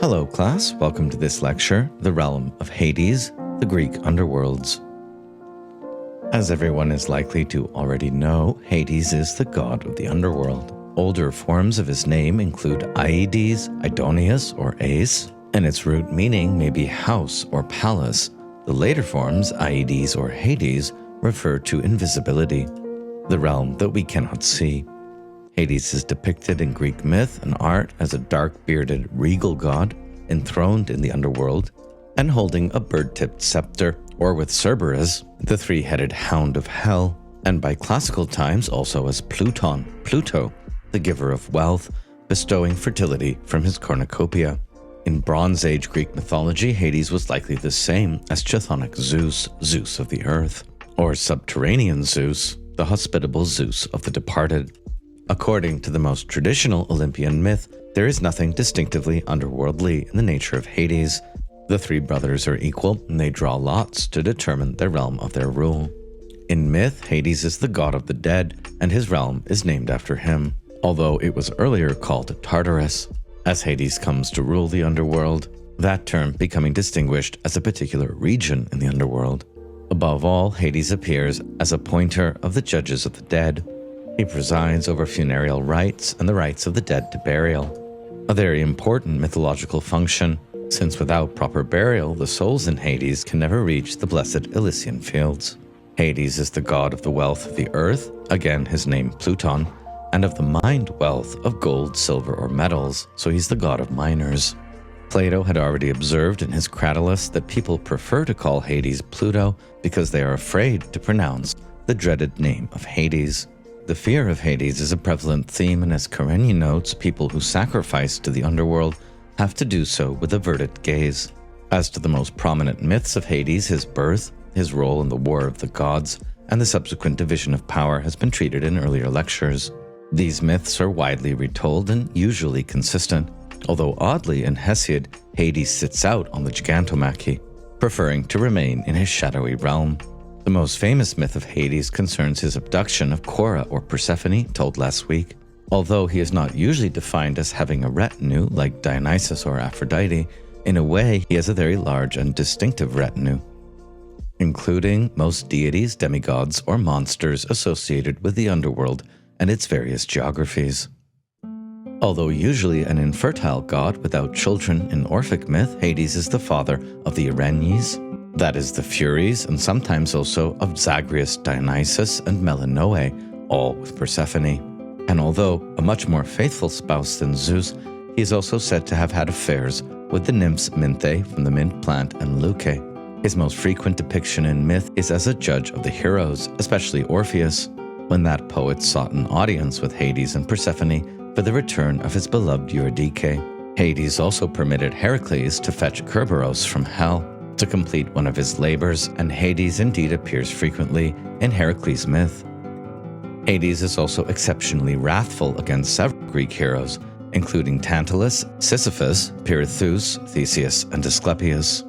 Hello class, welcome to this lecture, The Realm of Hades, the Greek Underworlds. As everyone is likely to already know, Hades is the god of the underworld. Older forms of his name include Aedes, Aidoneus, or Ace, and its root meaning may be house or palace. The later forms, Aedes or Hades, refer to invisibility, the realm that we cannot see. Hades is depicted in Greek myth and art as a dark-bearded, regal god, enthroned in the underworld, and holding a bird-tipped scepter, or with Cerberus, the three-headed hound of hell, and by classical times also as Pluto, the giver of wealth, bestowing fertility from his cornucopia. In Bronze Age Greek mythology, Hades was likely the same as chthonic Zeus, Zeus of the earth, or subterranean Zeus, the hospitable Zeus of the departed. According to the most traditional Olympian myth, there is nothing distinctively underworldly in the nature of Hades. The three brothers are equal, and they draw lots to determine the realm of their rule. In myth, Hades is the god of the dead, and his realm is named after him, although it was earlier called Tartaros, as Hades comes to rule the underworld, that term becoming distinguished as a particular region in the underworld. Above all, Hades appears as a pointer of the judges of the dead. He presides over funereal rites and the rites of the dead to burial, a very important mythological function, since without proper burial, the souls in Hades can never reach the blessed Elysian fields. Hades is the god of the wealth of the earth, again his name Pluton, and of the mined wealth of gold, silver, or metals, so he's the god of miners. Plato had already observed in his Cratylus that people prefer to call Hades Pluto because they are afraid to pronounce the dreaded name of Hades. The fear of Hades is a prevalent theme, and as Karenyi notes, people who sacrifice to the underworld have to do so with averted gaze. As to the most prominent myths of Hades, his birth, his role in the War of the Gods, and the subsequent division of power has been treated in earlier lectures. These myths are widely retold and usually consistent, although oddly in Hesiod, Hades sits out on the Gigantomachy, preferring to remain in his shadowy realm. The most famous myth of Hades concerns his abduction of Cora or Persephone, told last week. Although he is not usually defined as having a retinue like Dionysus or Aphrodite, in a way he has a very large and distinctive retinue, including most deities, demigods, or monsters associated with the underworld and its various geographies. Although usually an infertile god without children in Orphic myth, Hades is the father of the Erinyes, that is the Furies, and sometimes also of Zagreus, Dionysus, and Melinoe, all with Persephone. And although a much more faithful spouse than Zeus, he is also said to have had affairs with the nymphs Minthe from the mint plant and Leuce. His most frequent depiction in myth is as a judge of the heroes, especially Orpheus, when that poet sought an audience with Hades and Persephone for the return of his beloved Eurydice. Hades also permitted Heracles to fetch Kerberos from hell to complete one of his labors, and Hades indeed appears frequently in Heracles' myth. Hades is also exceptionally wrathful against several Greek heroes, including Tantalus, Sisyphus, Pirithous, Theseus, and Asclepius,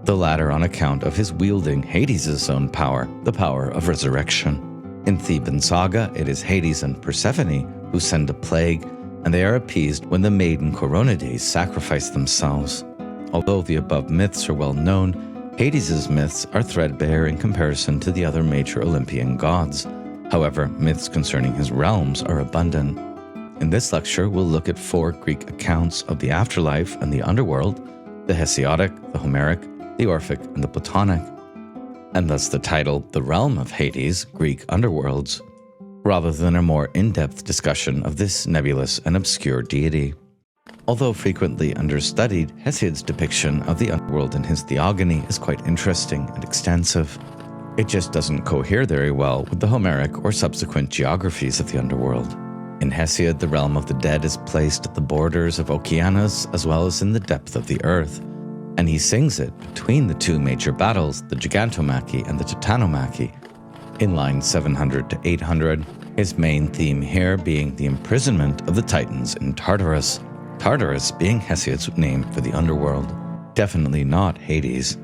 the latter on account of his wielding Hades' own power, the power of resurrection. In Theban saga, it is Hades and Persephone who send a plague, and they are appeased when the maiden Coronides sacrifice themselves. Although the above myths are well known, Hades' myths are threadbare in comparison to the other major Olympian gods. However, myths concerning his realms are abundant. In this lecture, we'll look at 4 Greek accounts of the afterlife and the underworld: the Hesiodic, the Homeric, the Orphic, and the Platonic, and thus the title, The Realm of Hades, Greek Underworlds, rather than a more in-depth discussion of this nebulous and obscure deity. Although frequently understudied, Hesiod's depiction of the underworld in his Theogony is quite interesting and extensive. It just doesn't cohere very well with the Homeric or subsequent geographies of the underworld. In Hesiod, the realm of the dead is placed at the borders of Oceanus as well as in the depth of the earth, and he sings it between the 2 major battles, the Gigantomachy and the Titanomachy, in lines 700 to 800, his main theme here being the imprisonment of the Titans in Tartaros, Tartarus being Hesiod's name for the underworld, definitely not Hades.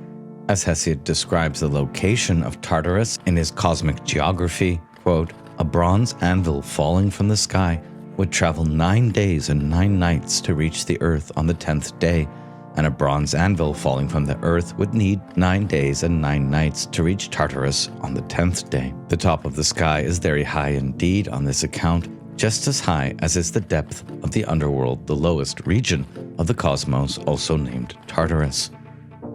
As Hesiod describes the location of Tartarus in his cosmic geography, quote, "A bronze anvil falling from the sky would travel 9 days and 9 nights to reach the earth on the 10th day, and a bronze anvil falling from the earth would need 9 days and 9 nights to reach Tartarus on the 10th day. The top of the sky is very high indeed on this account, just as high as is the depth of the underworld, the lowest region of the cosmos, also named Tartarus.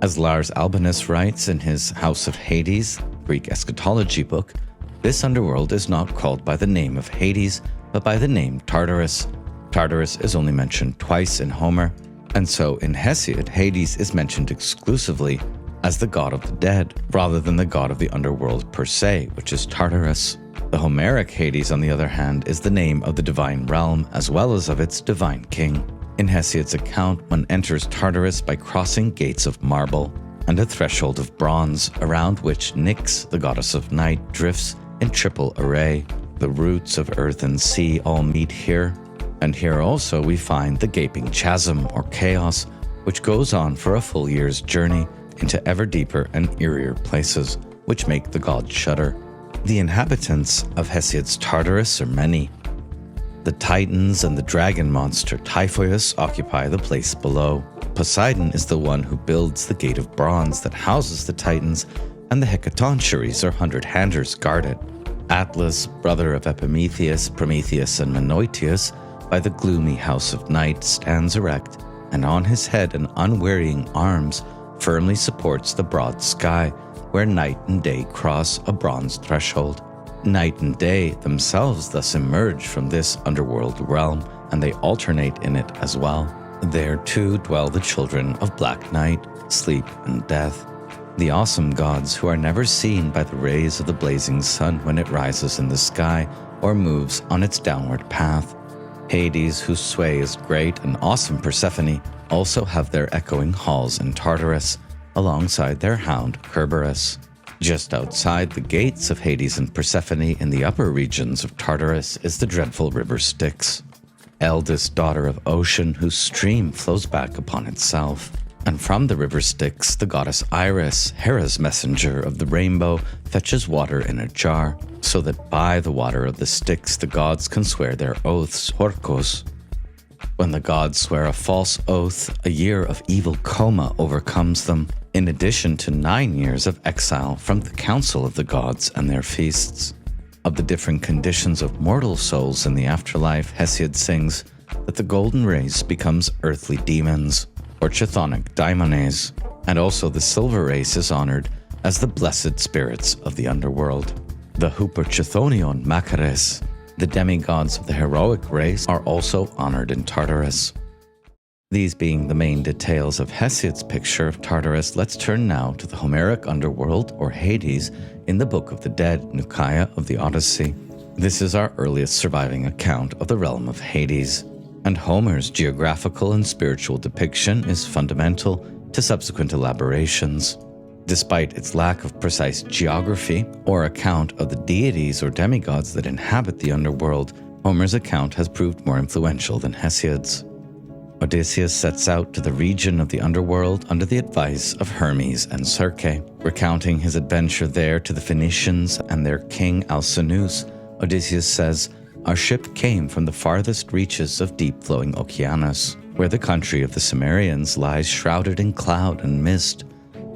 As Lars Albinus writes in his House of Hades, Greek eschatology book, this underworld is not called by the name of Hades, but by the name Tartarus. Tartarus is only mentioned twice in Homer, and so in Hesiod, Hades is mentioned exclusively as the god of the dead, rather than the god of the underworld per se, which is Tartarus. The Homeric Hades, on the other hand, is the name of the divine realm as well as of its divine king. In Hesiod's account, one enters Tartarus by crossing gates of marble and a threshold of bronze, around which Nyx, the goddess of night, drifts in triple array. The roots of earth and sea all meet here, and here also we find the gaping chasm, or chaos, which goes on for a full year's journey into ever deeper and eerier places, which make the gods shudder. The inhabitants of Hesiod's Tartarus are many. The Titans and the dragon monster Typhoeus occupy the place below. Poseidon is the one who builds the gate of bronze that houses the Titans, and the Hecatoncheires, or 100-handers, guard it. Atlas, brother of Epimetheus, Prometheus, and Menoetius, by the gloomy house of night, stands erect, and on his head and unwearying arms firmly supports the broad sky, where night and day cross a bronze threshold. Night and day themselves thus emerge from this underworld realm, and they alternate in it as well. There too dwell the children of black night, sleep, and death, the awesome gods who are never seen by the rays of the blazing sun when it rises in the sky or moves on its downward path. Hades, whose sway is great, and awesome Persephone also have their echoing halls in Tartarus, alongside their hound Kerberos. Just outside the gates of Hades and Persephone in the upper regions of Tartarus is the dreadful river Styx, eldest daughter of Ocean, whose stream flows back upon itself. And from the river Styx, the goddess Iris, Hera's messenger of the rainbow, fetches water in a jar, so that by the water of the Styx the gods can swear their oaths, horkos. When the gods swear a false oath, a year of evil coma overcomes them, in addition to 9 years of exile from the council of the gods and their feasts. Of the different conditions of mortal souls in the afterlife, Hesiod sings that the golden race becomes earthly demons, or chthonic daimones, and also the silver race is honored as the blessed spirits of the underworld. The Huperchthonion Macares, the demigods of the heroic race, are also honored in Tartarus. These being the main details of Hesiod's picture of Tartarus, let's turn now to the Homeric underworld, or Hades, in the Book of the Dead, Nekuia of the Odyssey. This is our earliest surviving account of the realm of Hades, and Homer's geographical and spiritual depiction is fundamental to subsequent elaborations. Despite its lack of precise geography or account of the deities or demigods that inhabit the underworld, Homer's account has proved more influential than Hesiod's. Odysseus sets out to the region of the underworld under the advice of Hermes and Circe. Recounting his adventure there to the Phoenicians and their king Alcinous, Odysseus says, "Our ship came from the farthest reaches of deep-flowing Oceanus, where the country of the Cimmerians lies shrouded in cloud and mist.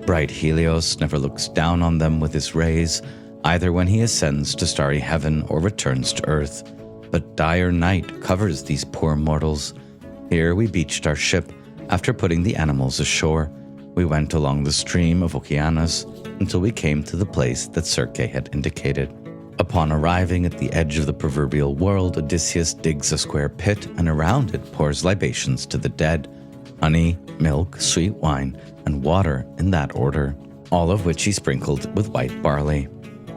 Bright Helios never looks down on them with his rays, either when he ascends to starry heaven or returns to earth. But dire night covers these poor mortals. Here we beached our ship. After putting the animals ashore, we went along the stream of Oceanus until we came to the place that Circe had indicated. Upon arriving at the edge of the proverbial world, Odysseus digs a square pit and around it pours libations to the dead, honey, milk, sweet wine, and water in that order, all of which he sprinkled with white barley.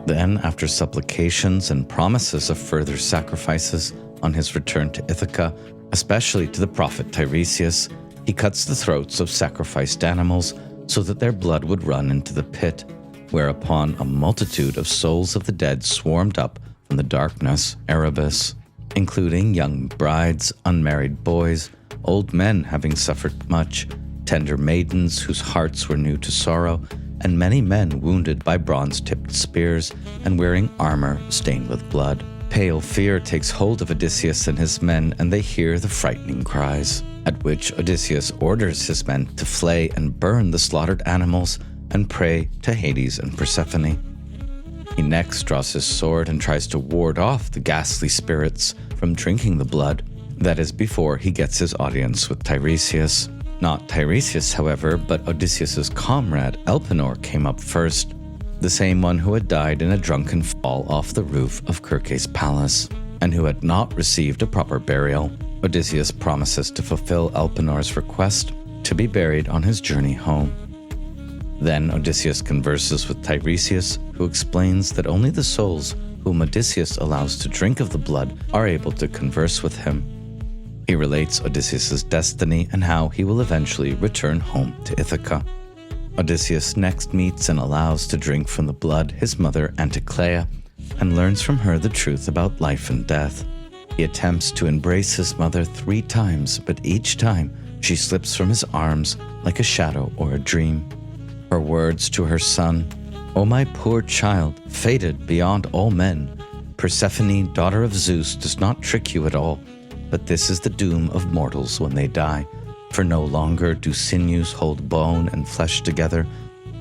Then, after supplications and promises of further sacrifices on his return to Ithaca, especially to the prophet Tiresias, he cuts the throats of sacrificed animals so that their blood would run into the pit, whereupon a multitude of souls of the dead swarmed up from the darkness, Erebus, including young brides, unmarried boys, old men having suffered much, tender maidens whose hearts were new to sorrow, and many men wounded by bronze-tipped spears and wearing armor stained with blood. Pale fear takes hold of Odysseus and his men, and they hear the frightening cries, at which Odysseus orders his men to flay and burn the slaughtered animals and pray to Hades and Persephone. He next draws his sword and tries to ward off the ghastly spirits from drinking the blood. That is before he gets his audience with Tiresias. Not Tiresias, however, but Odysseus's comrade Elpenor came up first, the same one who had died in a drunken fall off the roof of Circe's palace, and who had not received a proper burial. Odysseus promises to fulfill Elpenor's request to be buried on his journey home. Then Odysseus converses with Tiresias, who explains that only the souls whom Odysseus allows to drink of the blood are able to converse with him. He relates Odysseus's destiny and how he will eventually return home to Ithaca. Odysseus next meets and allows to drink from the blood his mother Anticlea, and learns from her the truth about life and death. He attempts to embrace his mother 3 times, but each time she slips from his arms like a shadow or a dream. Her words to her son, "O my poor child, fated beyond all men, Persephone, daughter of Zeus, does not trick you at all, but this is the doom of mortals when they die. For no longer do sinews hold bone and flesh together.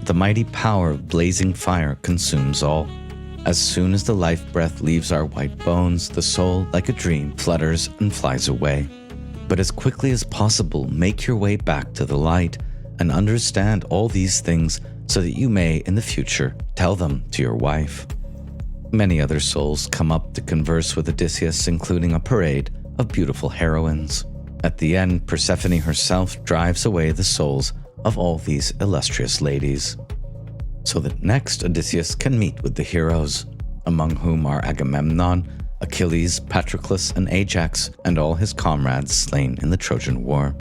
The mighty power of blazing fire consumes all. As soon as the life breath leaves our white bones, the soul, like a dream, flutters and flies away. But as quickly as possible, make your way back to the light and understand all these things so that you may, in the future, tell them to your wife." Many other souls come up to converse with Odysseus, including a parade of beautiful heroines. At the end, Persephone herself drives away the souls of all these illustrious ladies, so that next Odysseus can meet with the heroes, among whom are Agamemnon, Achilles, Patroclus, and Ajax, and all his comrades slain in the Trojan War.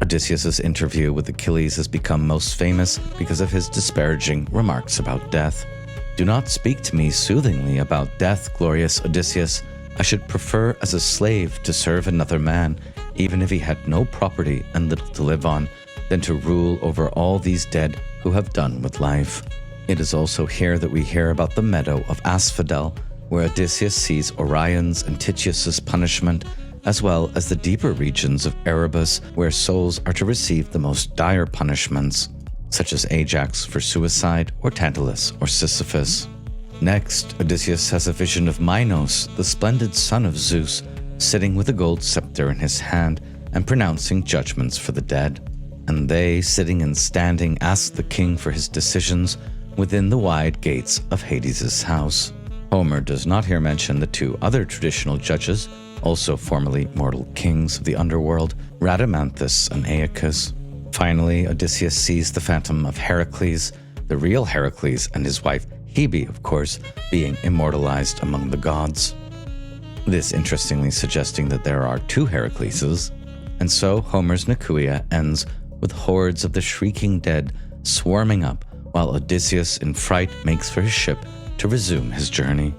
Odysseus's interview with Achilles has become most famous because of his disparaging remarks about death. "Do not speak to me soothingly about death, glorious Odysseus. I should prefer as a slave to serve another man, even if he had no property and little to live on, than to rule over all these dead who have done with life." It is also here that we hear about the meadow of Asphodel, where Odysseus sees Orion's and Tityus's punishment, as well as the deeper regions of Erebus, where souls are to receive the most dire punishments, such as Ajax for suicide or Tantalus or Sisyphus. Next, Odysseus has a vision of Minos, the splendid son of Zeus, sitting with a gold scepter in his hand and pronouncing judgments for the dead. And they, sitting and standing, ask the king for his decisions within the wide gates of Hades' house. Homer does not here mention the 2 other traditional judges, also formerly mortal kings of the underworld, Rhadamanthus and Aeacus. Finally, Odysseus sees the phantom of Heracles, the real Heracles and his wife Hebe, of course, being immortalized among the gods. This interestingly suggesting that there are 2 Heracleses, and so Homer's Nekuia ends with hordes of the shrieking dead swarming up, while Odysseus in fright makes for his ship to resume his journey.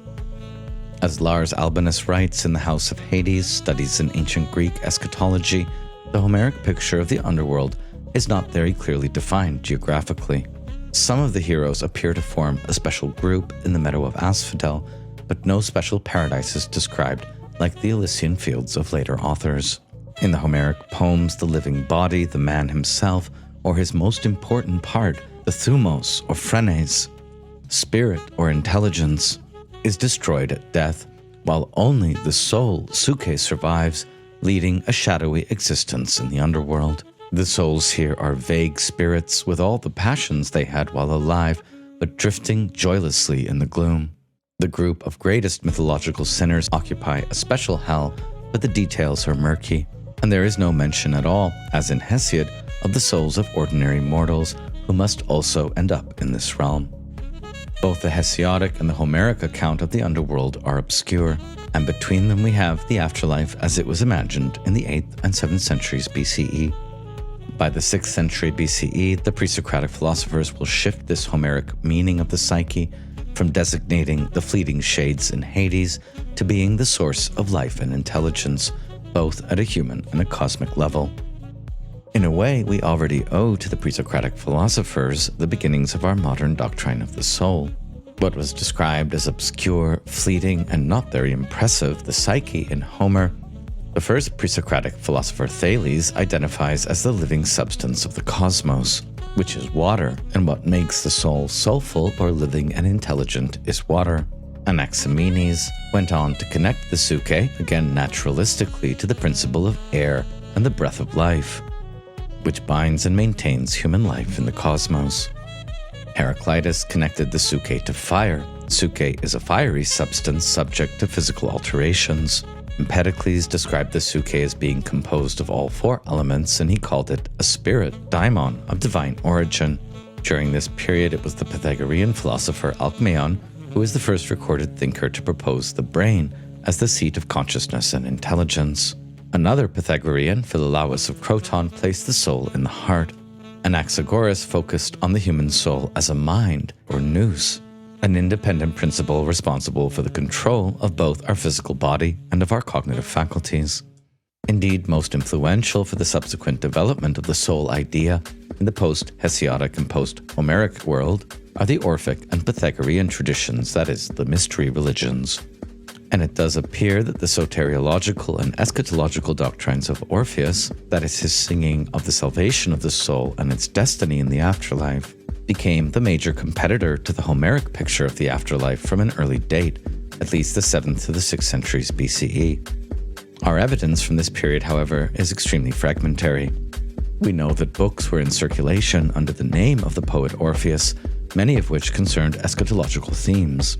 As Lars Albinus writes in the House of Hades, Studies in Ancient Greek Eschatology, the Homeric picture of the underworld is not very clearly defined geographically. Some of the heroes appear to form a special group in the meadow of Asphodel, but no special paradise is described like the Elysian fields of later authors. In the Homeric poems, the living body, the man himself, or his most important part, the thumos or phrenes, spirit or intelligence, is destroyed at death, while only the soul, Suke, survives, leading a shadowy existence in the underworld. The souls here are vague spirits with all the passions they had while alive, but drifting joylessly in the gloom. The group of greatest mythological sinners occupy a special hell, but the details are murky, and there is no mention at all, as in Hesiod, of the souls of ordinary mortals who must also end up in this realm. Both the Hesiodic and the Homeric account of the underworld are obscure, and between them we have the afterlife as it was imagined in the 8th and 7th centuries BCE. By the 6th century BCE, the Presocratic philosophers will shift this Homeric meaning of the psyche from designating the fleeting shades in Hades to being the source of life and intelligence, both at a human and a cosmic level. In a way, we already owe to the Presocratic philosophers the beginnings of our modern doctrine of the soul. What was described as obscure, fleeting, and not very impressive, the psyche in Homer, the first Presocratic philosopher Thales identifies as the living substance of the cosmos, which is water, and what makes the soul soulful or living and intelligent is water. Anaximenes went on to connect the Psyche, again naturalistically, to the principle of air and the breath of life, which binds and maintains human life in the cosmos. Heraclitus connected the Psyche to fire. Psyche is a fiery substance subject to physical alterations. Empedocles described the Psyche as being composed of all four elements, and he called it a spirit, daimon, of divine origin. During this period, it was the Pythagorean philosopher Alcmaeon who was the first recorded thinker to propose the brain as the seat of consciousness and intelligence. Another Pythagorean, Philolaus of Croton, placed the soul in the heart. Anaxagoras focused on the human soul as a mind, or nous, an independent principle responsible for the control of both our physical body and of our cognitive faculties. Indeed, most influential for the subsequent development of the soul idea in the post-Hesiodic and post-Homeric world are the Orphic and Pythagorean traditions, that is, the mystery religions. And it does appear that the soteriological and eschatological doctrines of Orpheus, that is, his singing of the salvation of the soul and its destiny in the afterlife, became the major competitor to the Homeric picture of the afterlife from an early date, at least the 7th to the 6th centuries BCE. Our evidence from this period, however, is extremely fragmentary. We know that books were in circulation under the name of the poet Orpheus, many of which concerned eschatological themes.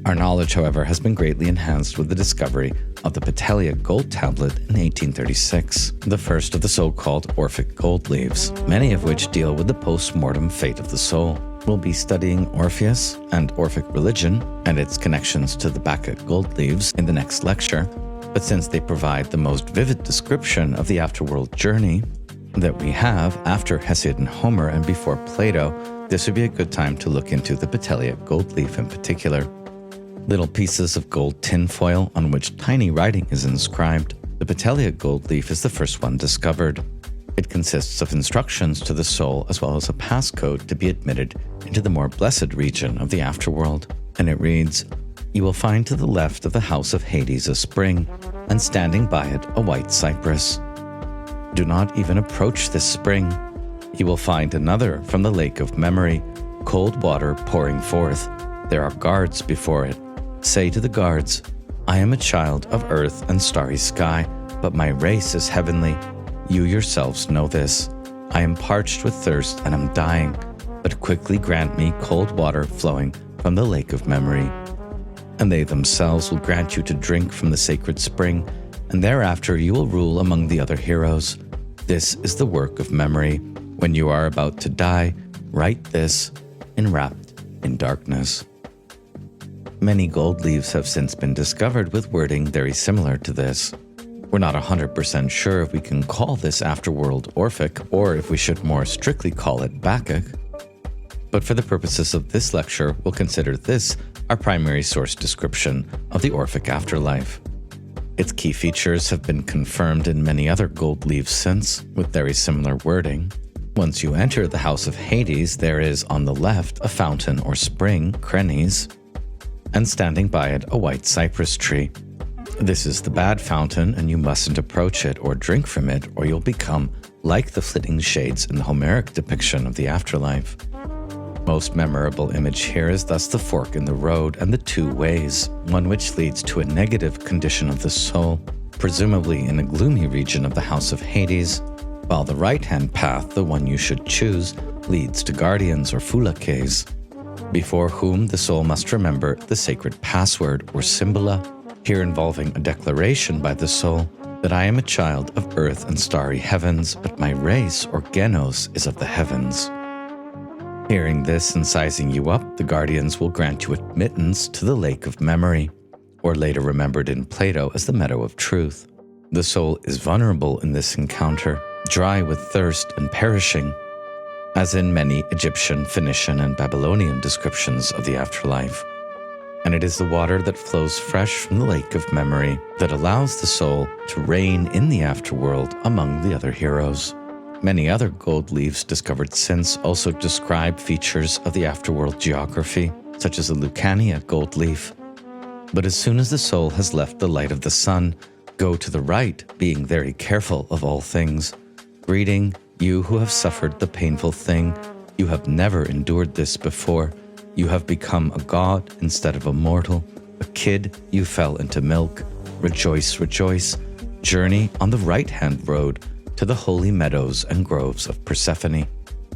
Our knowledge, however, has been greatly enhanced with the discovery of the Petelia gold tablet in 1836, the first of the so-called Orphic gold leaves, many of which deal with the post-mortem fate of the soul. We'll be studying Orpheus and Orphic religion and its connections to the Bacchic gold leaves in the next lecture, but since they provide the most vivid description of the afterworld journey that we have after Hesiod and Homer and before Plato, this would be a good time to look into the Petelia gold leaf in particular. Little pieces of gold tinfoil on which tiny writing is inscribed. The Petelia gold leaf is the first one discovered. It consists of instructions to the soul as well as a passcode to be admitted into the more blessed region of the afterworld. And it reads, "You will find to the left of the house of Hades a spring, and standing by it a white cypress. Do not even approach this spring. You will find another from the lake of memory, cold water pouring forth. There are guards before it. Say to the guards, I am a child of earth and starry sky, but my race is heavenly. You yourselves know this. I am parched with thirst and am dying, but quickly grant me cold water flowing from the lake of memory. And they themselves will grant you to drink from the sacred spring, and thereafter you will rule among the other heroes. This is the work of memory. When you are about to die, write this, enwrapped in darkness." Many gold leaves have since been discovered with wording very similar to this. We're not 100% sure if we can call this afterworld Orphic, or if we should more strictly call it Bacchic. But for the purposes of this lecture, we'll consider this our primary source description of the Orphic afterlife. Its key features have been confirmed in many other gold leaves since, with very similar wording. Once you enter the house of Hades, there is on the left a fountain or spring, Krenes, and standing by it a white cypress tree. This is the bad fountain, and you mustn't approach it or drink from it, or you'll become like the flitting shades in the Homeric depiction of the afterlife. Most memorable image here is thus the fork in the road and the two ways, one which leads to a negative condition of the soul, presumably in a gloomy region of the house of Hades, while the right-hand path, the one you should choose, leads to guardians or phulakes, before whom the soul must remember the sacred password or symbola, here involving a declaration by the soul that I am a child of earth and starry heavens, but my race or genos is of the heavens. Hearing this and sizing you up, the guardians will grant you admittance to the lake of memory, or later remembered in Plato as the meadow of truth. The soul is vulnerable in this encounter, dry with thirst and perishing, as in many Egyptian, Phoenician, and Babylonian descriptions of the afterlife. And it is the water that flows fresh from the lake of memory that allows the soul to reign in the afterworld among the other heroes. Many other gold leaves discovered since also describe features of the afterworld geography, such as the Lucania gold leaf. But as soon as the soul has left the light of the sun, go to the right, being very careful of all things. Greeting, you who have suffered the painful thing. You have never endured this before. You have become a god instead of a mortal. A kid, you fell into milk. Rejoice, rejoice. Journey on the right-hand road to the holy meadows and groves of Persephone.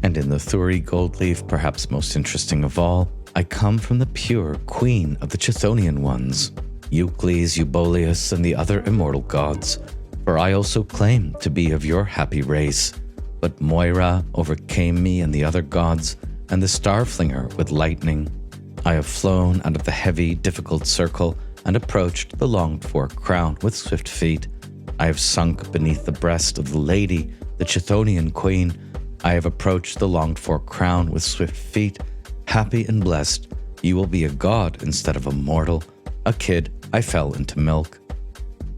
And in the Thuri gold leaf, perhaps most interesting of all, I come from the pure queen of the Chthonian ones, Eucles, Euboleus, and the other immortal gods. For I also claim to be of your happy race. But Moira overcame me and the other gods, and the Starflinger with lightning. I have flown out of the heavy, difficult circle and approached the longed-for crown with swift feet. I have sunk beneath the breast of the lady, the Chthonian queen. I have approached the longed-for crown with swift feet. Happy and blessed, you will be a god instead of a mortal. A kid, I fell into milk.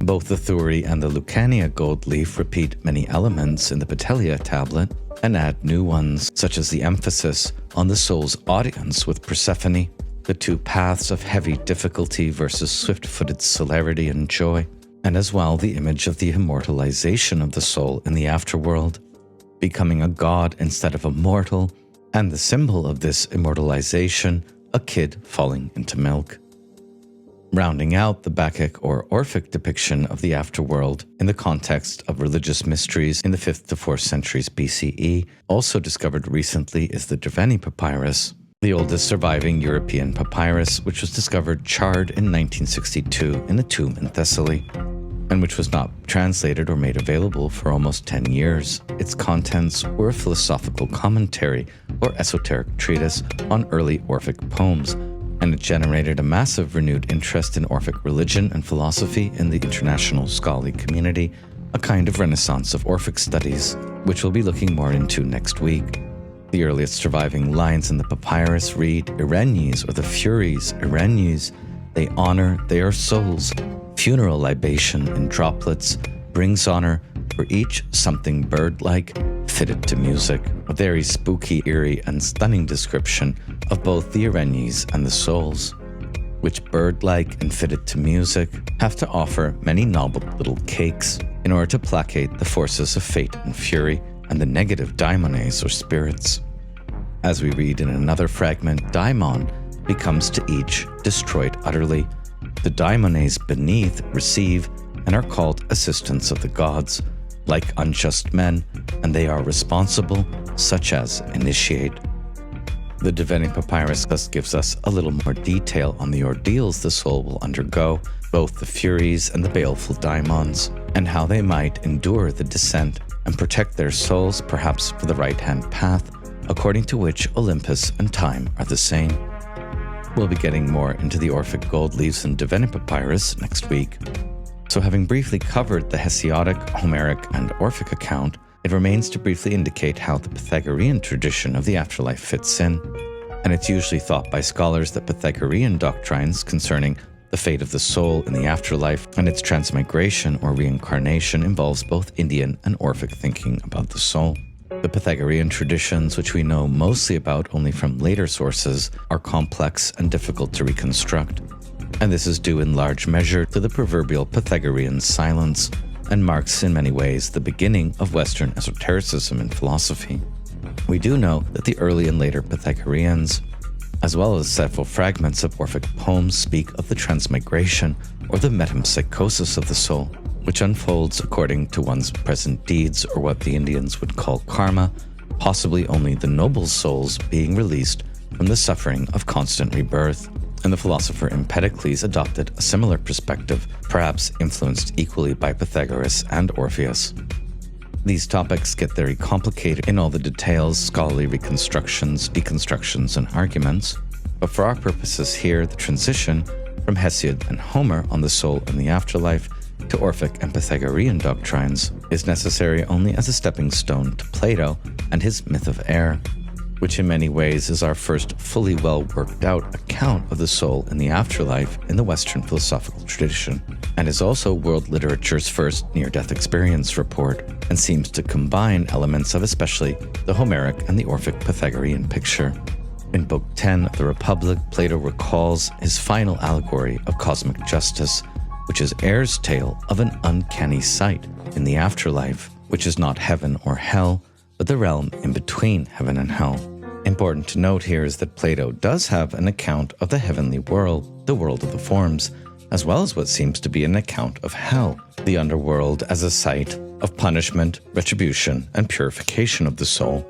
Both the Thuri and the Lucania gold leaf repeat many elements in the Petelia tablet and add new ones, such as the emphasis on the soul's audience with Persephone, the two paths of heavy difficulty versus swift-footed celerity and joy, and as well the image of the immortalization of the soul in the afterworld, becoming a god instead of a mortal, and the symbol of this immortalization, a kid falling into milk. Rounding out the Bacchic or Orphic depiction of the afterworld in the context of religious mysteries in the 5th to 4th centuries BCE, also discovered recently is the Derveni papyrus, the oldest surviving European papyrus, which was discovered charred in 1962 in a tomb in Thessaly, and which was not translated or made available for almost 10 years. Its contents were a philosophical commentary or esoteric treatise on early Orphic poems, and it generated a massive renewed interest in Orphic religion and philosophy in the international scholarly community, a kind of renaissance of Orphic studies, which we'll be looking more into next week. The earliest surviving lines in the papyrus read, Irenes, or the Furies, Irenes, they honor their souls. Funeral libation in droplets brings honor for each something bird-like, fitted to music. A very spooky, eerie, and stunning description of both the Irenes and the souls, which bird-like and fitted to music have to offer many noble little cakes in order to placate the forces of fate and fury and the negative daimones or spirits. As we read in another fragment, daimon becomes to each destroyed utterly. The daimones beneath receive and are called assistants of the gods, like unjust men, and they are responsible, such as initiate. The Derveni papyrus thus gives us a little more detail on the ordeals the soul will undergo, both the Furies and the baleful daimons, and how they might endure the descent and protect their souls perhaps for the right-hand path, according to which Olympus and time are the same. We'll be getting more into the Orphic gold leaves and Derveni papyrus next week. So having briefly covered the Hesiodic, Homeric, and Orphic account, it remains to briefly indicate how the Pythagorean tradition of the afterlife fits in. And it's usually thought by scholars that Pythagorean doctrines concerning the fate of the soul in the afterlife and its transmigration or reincarnation involves both Indian and Orphic thinking about the soul. The Pythagorean traditions, which we know mostly about only from later sources, are complex and difficult to reconstruct. And this is due in large measure to the proverbial Pythagorean silence, and marks in many ways the beginning of Western esotericism in philosophy. We do know that the early and later Pythagoreans, as well as several fragments of Orphic poems, speak of the transmigration or the metempsychosis of the soul, which unfolds according to one's present deeds, or what the Indians would call karma, possibly only the noble souls being released from the suffering of constant rebirth. And the philosopher Empedocles adopted a similar perspective, perhaps influenced equally by Pythagoras and Orpheus. These topics get very complicated in all the details, scholarly reconstructions, deconstructions, and arguments, but for our purposes here, the transition from Hesiod and Homer on the soul and the afterlife to Orphic and Pythagorean doctrines is necessary only as a stepping stone to Plato and his myth of air, which in many ways is our first fully well worked out account of the soul in the afterlife in the Western philosophical tradition, and is also world literature's first near-death experience report, and seems to combine elements of especially the Homeric and the Orphic Pythagorean picture. In Book 10 of the Republic, Plato recalls his final allegory of cosmic justice, which is Air's tale of an uncanny sight in the afterlife, which is not heaven or hell, but the realm in between heaven and hell. Important to note here is that Plato does have an account of the heavenly world, the world of the forms, as well as what seems to be an account of hell, the underworld as a site of punishment, retribution, and purification of the soul.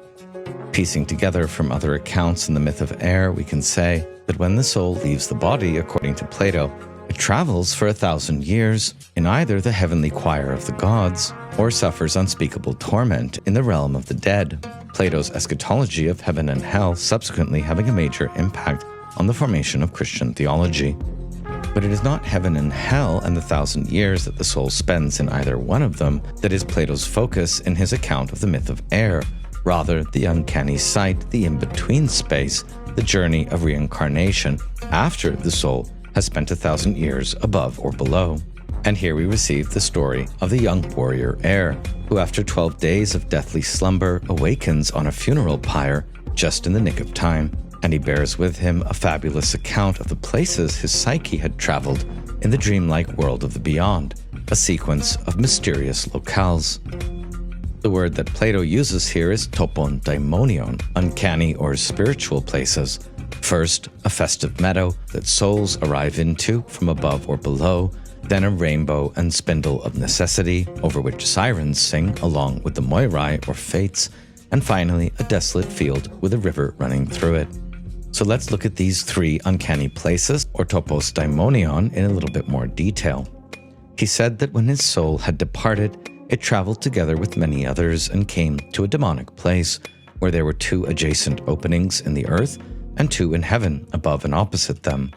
Piecing together from other accounts in the myth of air, we can say that when the soul leaves the body, according to Plato, it travels for 1,000 years in either the heavenly choir of the gods or suffers unspeakable torment in the realm of the dead. Plato's eschatology of heaven and hell subsequently having a major impact on the formation of Christian theology. But it is not heaven and hell and the 1,000 years that the soul spends in either one of them that is Plato's focus in his account of the myth of air. Rather, the uncanny sight, the in-between space, the journey of reincarnation after the soul has spent 1,000 years above or below. And here we receive the story of the young warrior Air, who after 12 days of deathly slumber awakens on a funeral pyre just in the nick of time, and he bears with him a fabulous account of the places his psyche had traveled in the dreamlike world of the beyond, a sequence of mysterious locales. The word that Plato uses here is topon daimonion, uncanny or spiritual places. First, a festive meadow that souls arrive into from above or below, then a rainbow and spindle of necessity over which sirens sing along with the moirai or fates, and finally a desolate field with a river running through it. So let's look at these three uncanny places, or topos daimonion, in a little bit more detail. He said that when his soul had departed, it traveled together with many others and came to a demonic place, where there were 2 adjacent openings in the earth and 2 in heaven above and opposite them.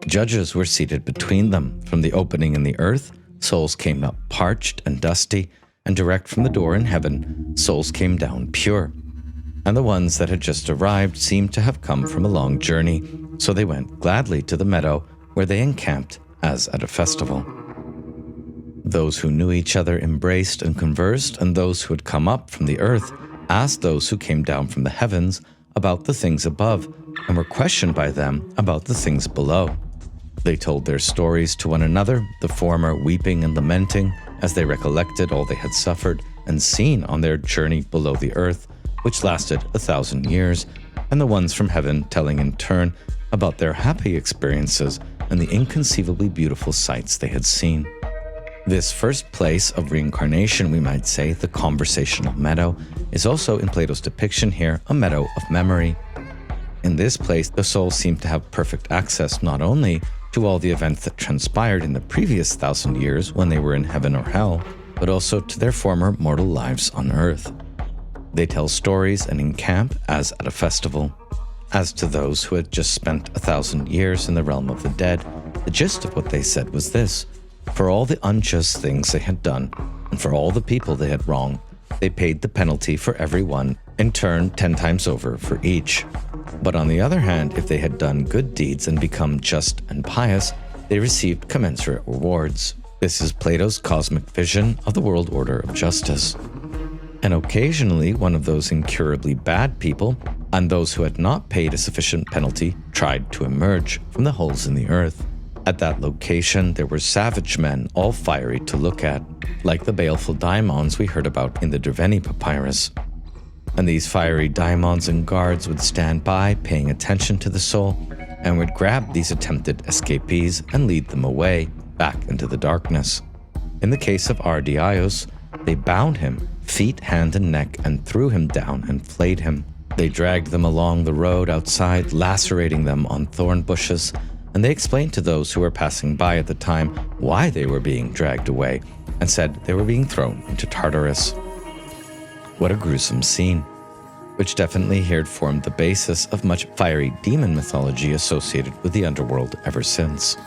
Judges were seated between them. From the opening in the earth, souls came up parched and dusty, and direct from the door in heaven, souls came down pure. And the ones that had just arrived seemed to have come from a long journey, so they went gladly to the meadow where they encamped as at a festival. Those who knew each other embraced and conversed, and those who had come up from the earth asked those who came down from the heavens about the things above, and were questioned by them about the things below. They told their stories to one another, the former weeping and lamenting as they recollected all they had suffered and seen on their journey below the earth, which lasted 1,000 years, and the ones from heaven telling in turn about their happy experiences and the inconceivably beautiful sights they had seen. This first place of reincarnation, we might say, the conversational meadow, is also in Plato's depiction here a meadow of memory. In this place, the souls seem to have perfect access not only to all the events that transpired in the previous 1,000 years when they were in heaven or hell, but also to their former mortal lives on earth. They tell stories and encamp as at a festival. As to those who had just spent 1,000 years in the realm of the dead, the gist of what they said was this: for all the unjust things they had done, and for all the people they had wronged, they paid the penalty for every one, in turn 10 times over for each. But on the other hand, if they had done good deeds and become just and pious, they received commensurate rewards. This is Plato's cosmic vision of the world order of justice. And occasionally, one of those incurably bad people, and those who had not paid a sufficient penalty, tried to emerge from the holes in the earth. At that location, there were savage men, all fiery to look at, like the baleful daimons we heard about in the Derveni papyrus. And these fiery daimons and guards would stand by, paying attention to the soul, and would grab these attempted escapees and lead them away, back into the darkness. In the case of Ardiaios, they bound him, feet, hand, and neck, and threw him down and flayed him. They dragged them along the road outside, lacerating them on thorn bushes, and they explained to those who were passing by at the time why they were being dragged away, and said they were being thrown into Tartaros. What a gruesome scene, which definitely here had formed the basis of much fiery demon mythology associated with the underworld ever since.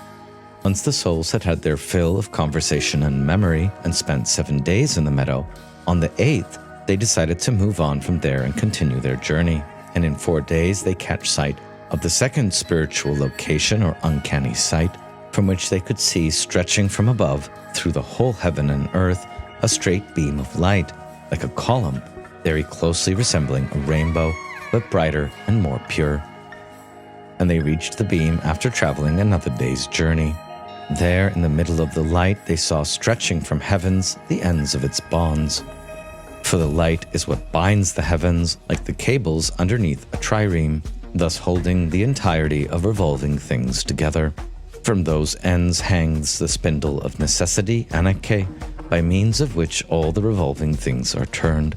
Once the souls had had their fill of conversation and memory and spent 7 days in the meadow, on the 8th they decided to move on from there and continue their journey, and in 4 days they catch sight of the second spiritual location or uncanny sight, from which they could see stretching from above through the whole heaven and earth a straight beam of light, like a column, very closely resembling a rainbow, but brighter and more pure. And they reached the beam after traveling another day's journey. There, in the middle of the light, they saw stretching from heavens the ends of its bonds. For the light is what binds the heavens like the cables underneath a trireme, thus holding the entirety of revolving things together. From those ends hangs the spindle of necessity, Anarche, by means of which all the revolving things are turned.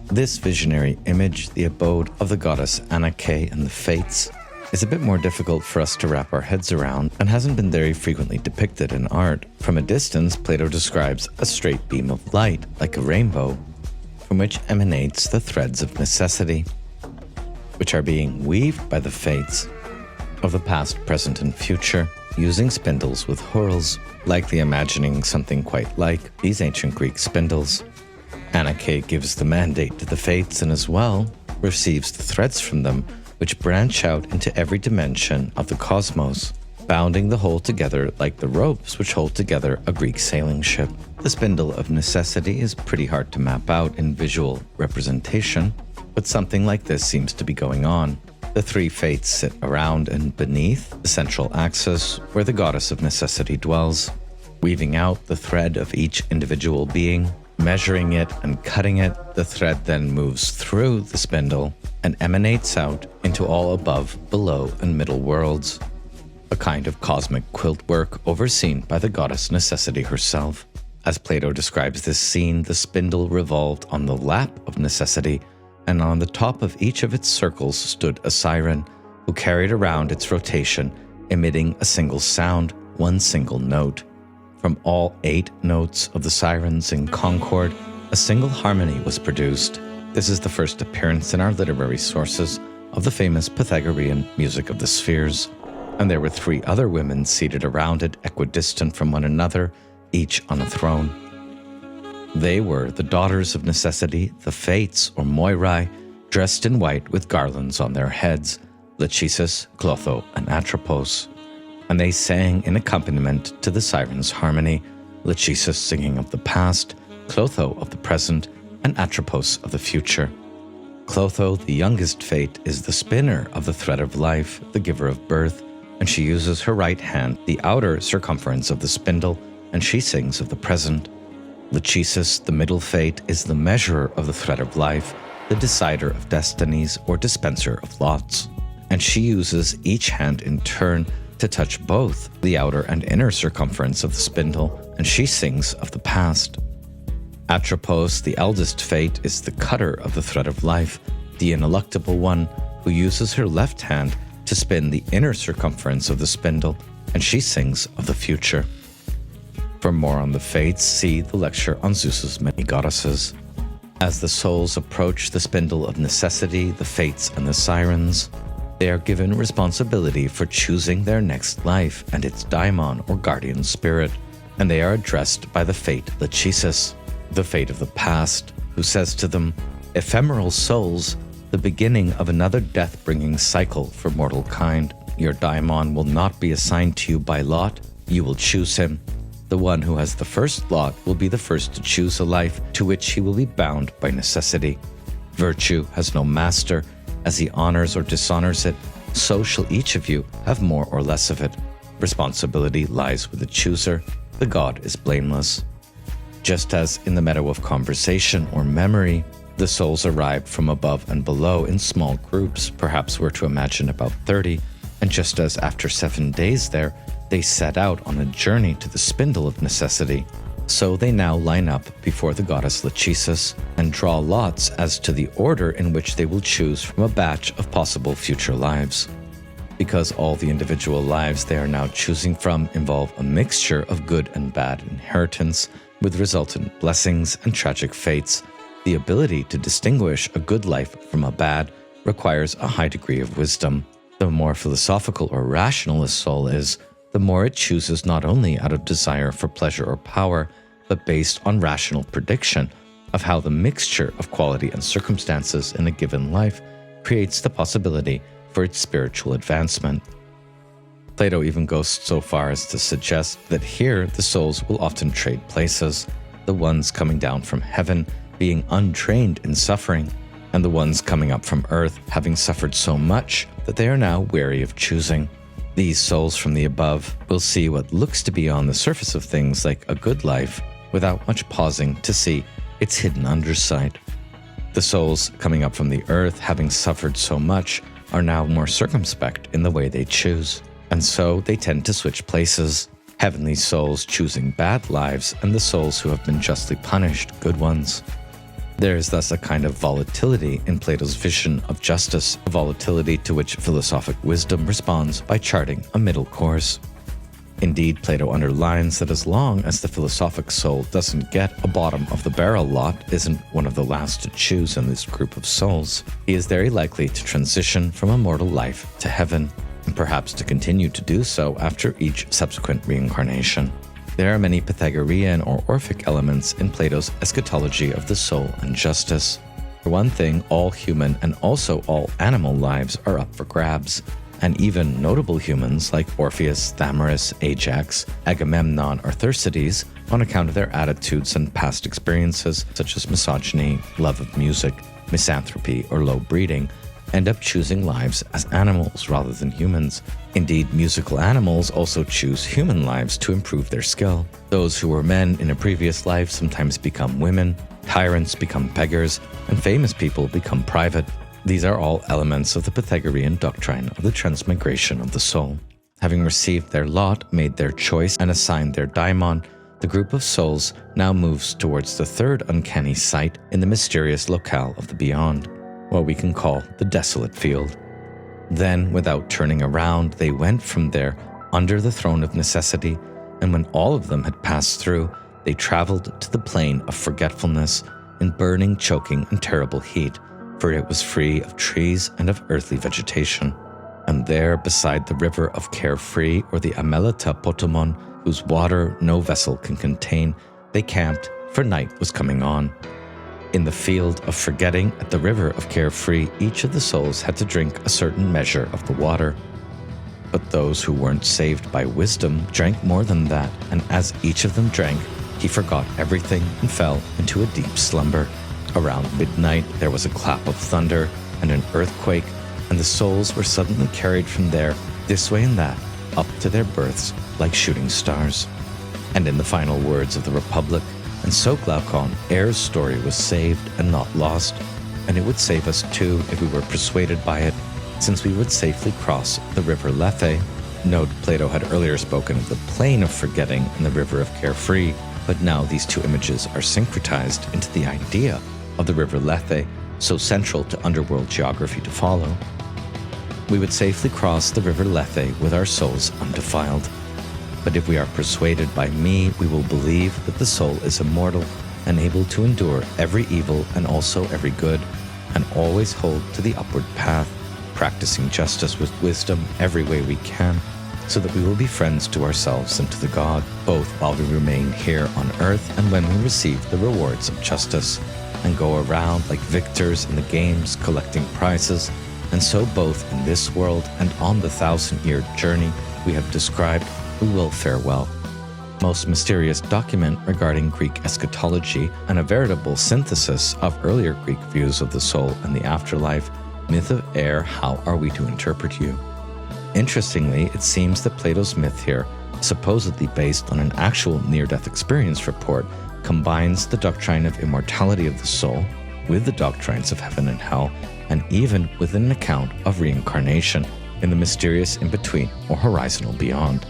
This visionary image, the abode of the goddess Anarche and the Fates, is a bit more difficult for us to wrap our heads around and hasn't been very frequently depicted in art. From a distance, Plato describes a straight beam of light, like a rainbow, from which emanates the threads of necessity, which are being weaved by the Fates of the past, present, and future, using spindles with whorls, likely imagining something quite like these ancient Greek spindles. Anarche gives the mandate to the Fates and as well receives the threads from them, which branch out into every dimension of the cosmos, bounding the whole together like the ropes which hold together a Greek sailing ship. The spindle of necessity is pretty hard to map out in visual representation, but something like this seems to be going on. The three Fates sit around and beneath the central axis where the goddess of necessity dwells, weaving out the thread of each individual being, measuring it and cutting it. The thread then moves through the spindle and emanates out into all above, below, and middle worlds, a kind of cosmic quilt work overseen by the goddess necessity herself. As Plato describes this scene, the spindle revolved on the lap of necessity, and on the top of each of its circles stood a siren, who carried around its rotation, emitting a single sound, one single note. From all 8 notes of the sirens in concord, a single harmony was produced. This is the first appearance in our literary sources of the famous Pythagorean music of the spheres, and there were 3 other women seated around it, equidistant from one another, each on a throne. They were the daughters of necessity, the Fates, or Moirai, dressed in white with garlands on their heads, Lachesis, Clotho, and Atropos. And they sang in accompaniment to the siren's harmony, Lachesis singing of the past, Clotho of the present, and Atropos of the future. Clotho, the youngest Fate, is the spinner of the thread of life, the giver of birth, and she uses her right hand, the outer circumference of the spindle, and she sings of the present. Lachesis, the middle Fate, is the measurer of the thread of life, the decider of destinies or dispenser of lots, and she uses each hand in turn to touch both the outer and inner circumference of the spindle, and she sings of the past. Atropos, the eldest Fate, is the cutter of the thread of life, the ineluctable one, who uses her left hand to spin the inner circumference of the spindle, and she sings of the future. For more on the Fates, see the lecture on Zeus's many goddesses. As the souls approach the spindle of necessity, the Fates and the sirens, they are given responsibility for choosing their next life and its daimon or guardian spirit, and they are addressed by the Fate Lachesis, the Fate of the past, who says to them, "Ephemeral souls, the beginning of another death-bringing cycle for mortal kind. Your daimon will not be assigned to you by lot, you will choose him. The one who has the first lot will be the first to choose a life to which he will be bound by necessity. Virtue has no master. As he honors or dishonors it, so shall each of you have more or less of it. Responsibility lies with the chooser. The god is blameless." Just as in the meadow of conversation or memory, the souls arrived from above and below in small groups, perhaps we're to imagine about 30, and just as after 7 days there, they set out on a journey to the spindle of necessity, so they now line up before the goddess Lachesis and draw lots as to the order in which they will choose from a batch of possible future lives. Because all the individual lives they are now choosing from involve a mixture of good and bad inheritance, with resultant blessings and tragic fates, the ability to distinguish a good life from a bad requires a high degree of wisdom. The more philosophical or rationalist soul is, the more it chooses not only out of desire for pleasure or power, but based on rational prediction of how the mixture of quality and circumstances in a given life creates the possibility for its spiritual advancement. Plato even goes so far as to suggest that here the souls will often trade places, the ones coming down from heaven being untrained in suffering, and the ones coming up from earth having suffered so much that they are now weary of choosing. These souls from the above will see what looks to be on the surface of things like a good life without much pausing to see its hidden underside. The souls coming up from the earth having suffered so much are now more circumspect in the way they choose, and so they tend to switch places. Heavenly souls choosing bad lives and the souls who have been justly punished good ones. There is thus a kind of volatility in Plato's vision of justice, a volatility to which philosophic wisdom responds by charting a middle course. Indeed, Plato underlines that as long as the philosophic soul doesn't get a bottom-of-the-barrel lot, isn't one of the last to choose in this group of souls, he is very likely to transition from a mortal life to heaven, and perhaps to continue to do so after each subsequent reincarnation. There are many Pythagorean or Orphic elements in Plato's eschatology of the soul and justice. For one thing, all human and also all animal lives are up for grabs, and even notable humans like Orpheus, Thanatos, Ajax, Agamemnon, or Thersites, on account of their attitudes and past experiences such as misogyny, love of music, misanthropy, or low breeding, end up choosing lives as animals rather than humans. Indeed, musical animals also choose human lives to improve their skill. Those who were men in a previous life sometimes become women, tyrants become beggars, and famous people become private. These are all elements of the Pythagorean doctrine of the transmigration of the soul. Having received their lot, made their choice, and assigned their daimon, the group of souls now moves towards the third uncanny site in the mysterious locale of the beyond, what we can call the desolate field. Then, without turning around, they went from there under the throne of necessity, and when all of them had passed through, they traveled to the plain of forgetfulness in burning, choking, and terrible heat, for it was free of trees and of earthly vegetation. And there, beside the river of Carefree, or the Amelita Potamon, whose water no vessel can contain, they camped, for night was coming on. In the field of forgetting at the river of Carefree, each of the souls had to drink a certain measure of the water. But those who weren't saved by wisdom drank more than that, and as each of them drank, he forgot everything and fell into a deep slumber. Around midnight, there was a clap of thunder and an earthquake, and the souls were suddenly carried from there, this way and that, up to their berths like shooting stars. And in the final words of the Republic, and so Glaucon, Air's story was saved and not lost, and it would save us too if we were persuaded by it, since we would safely cross the river Lethe. Note, Plato had earlier spoken of the plain of forgetting and the river of Carefree, but now these two images are syncretized into the idea of the river Lethe, so central to underworld geography to follow. We would safely cross the river Lethe with our souls undefiled. But if we are persuaded by me, we will believe that the soul is immortal and able to endure every evil and also every good, and always hold to the upward path, practicing justice with wisdom every way we can, so that we will be friends to ourselves and to the God, both while we remain here on earth and when we receive the rewards of justice, and go around like victors in the games collecting prizes, and so both in this world and on the 1,000-year journey we have described, we will fare well. Most mysterious document regarding Greek eschatology and a veritable synthesis of earlier Greek views of the soul and the afterlife, myth of air, how are we to interpret you? Interestingly, it seems that Plato's myth here, supposedly based on an actual near-death experience report, combines the doctrine of immortality of the soul with the doctrines of heaven and hell, and even with an account of reincarnation in the mysterious in-between or horizontal beyond.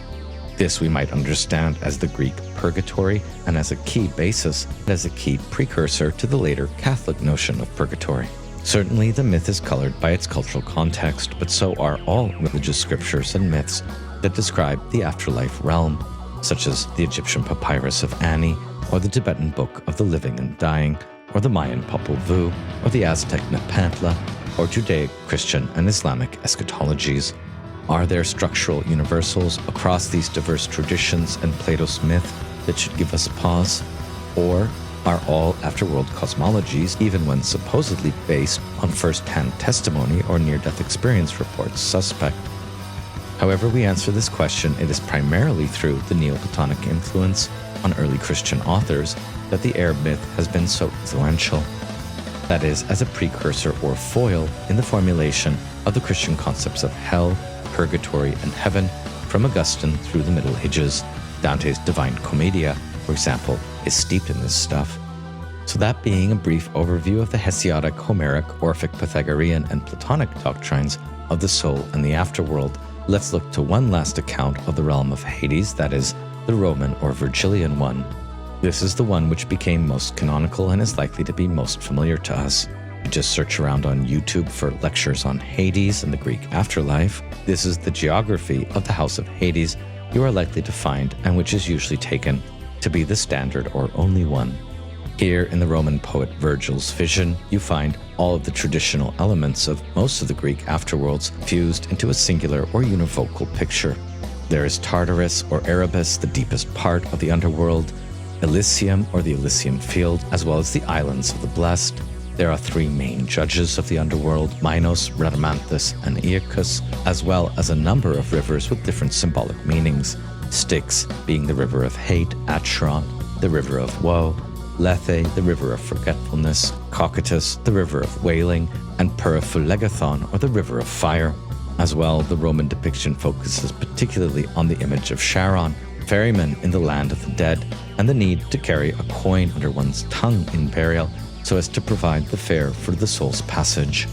This we might understand as the Greek purgatory and as a key basis and as a key precursor to the later Catholic notion of purgatory. Certainly the myth is colored by its cultural context, but so are all religious scriptures and myths that describe the afterlife realm, such as the Egyptian papyrus of Ani, or the Tibetan Book of the Living and Dying, or the Mayan Popol Vuh, or the Aztec Nepantla, or Judaic, Christian, and Islamic eschatologies. Are there structural universals across these diverse traditions and Plato's myth that should give us pause? Or are all afterworld cosmologies, even when supposedly based on first-hand testimony or near-death experience reports, suspect? However we answer this question, it is primarily through the Neoplatonic influence on early Christian authors that the air myth has been so influential. that is, as a precursor or foil in the formulation of the Christian concepts of hell, purgatory, and heaven from Augustine through the Middle Ages. Dante's Divine Commedia, for example, is steeped in this stuff. So that being a brief overview of the Hesiodic, Homeric, Orphic, Pythagorean, and Platonic doctrines of the soul and the afterworld, let's look to one last account of the realm of Hades, that is, the Roman or Virgilian one. This is the one which became most canonical and is likely to be most familiar to us. You just search around on YouTube for lectures on Hades and the Greek afterlife. This is the geography of the House of Hades you are likely to find, and which is usually taken to be the standard or only one. Here in the Roman poet Virgil's vision, you find all of the traditional elements of most of the Greek afterworlds fused into a singular or univocal picture. There is Tartaros or Erebus, the deepest part of the underworld, Elysium or the Elysian field, as well as the islands of the blessed. There are three main judges of the underworld, Minos, Rhadamanthus, and Aeacus, as well as a number of rivers with different symbolic meanings. Styx being the river of hate, Acheron, the river of woe, Lethe, the river of forgetfulness, Cocytus, the river of wailing, and Periphulegathon, or the river of fire. As well, the Roman depiction focuses particularly on the image of Charon, ferryman in the land of the dead, and the need to carry a coin under one's tongue in burial so as to provide the fare for the soul's passage.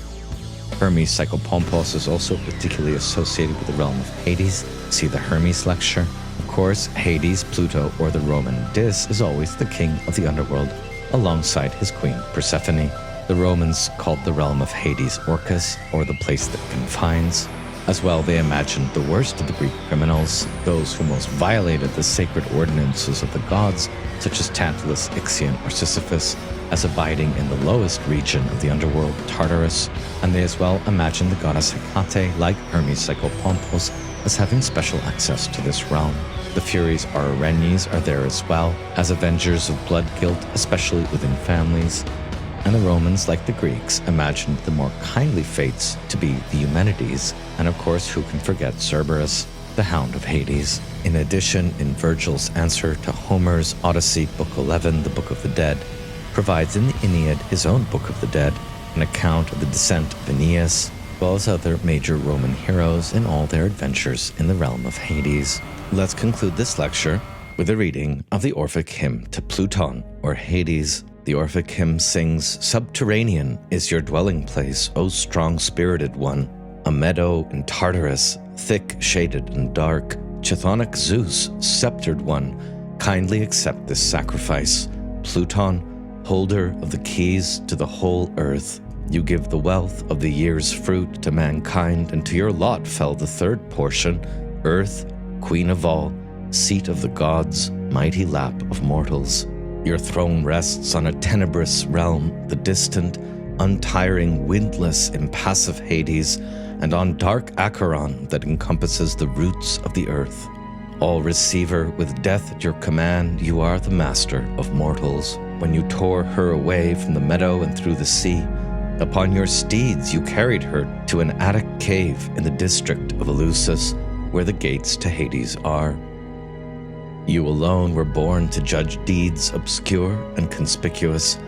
Hermes Psychopompos is also particularly associated with the realm of Hades. See the Hermes lecture. Of course, Hades, Pluto, or the Roman Dis is always the king of the underworld, alongside his queen Persephone. The Romans called the realm of Hades Orcus, or the place that confines. As well, they imagined the worst of the Greek criminals, those who most violated the sacred ordinances of the gods, such as Tantalus, Ixion, or Sisyphus, as abiding in the lowest region of the underworld, Tartarus, and they as well imagined the goddess Hecate, like Hermes Psychopompos, as having special access to this realm. The Furies or Erinyes are there as well, as avengers of blood guilt, especially within families. And the Romans, like the Greeks, imagined the more kindly fates to be the Eumenides, and of course, who can forget Cerberus, the Hound of Hades. In addition, in Virgil's answer to Homer's Odyssey, Book 11, the Book of the Dead, provides in the Aeneid, his own Book of the Dead, an account of the descent of Aeneas, as well as other major Roman heroes in all their adventures in the realm of Hades. Let's conclude this lecture with a reading of the Orphic hymn to Pluton, or Hades. The Orphic hymn sings, "Subterranean is your dwelling place, O strong-spirited one. A meadow in Tartarus, thick, shaded, and dark. Chthonic Zeus, sceptered one, kindly accept this sacrifice. Pluton, holder of the keys to the whole earth, you give the wealth of the year's fruit to mankind, and to your lot fell the third portion, Earth, queen of all, seat of the gods, mighty lap of mortals. Your throne rests on a tenebrous realm, the distant, untiring, windless, impassive Hades, and on dark Acheron that encompasses the roots of the earth. All receiver, with death at your command, you are the master of mortals. When you tore her away from the meadow and through the sea, upon your steeds you carried her to an Attic cave in the district of Eleusis, where the gates to Hades are. You alone were born to judge deeds obscure and conspicuous.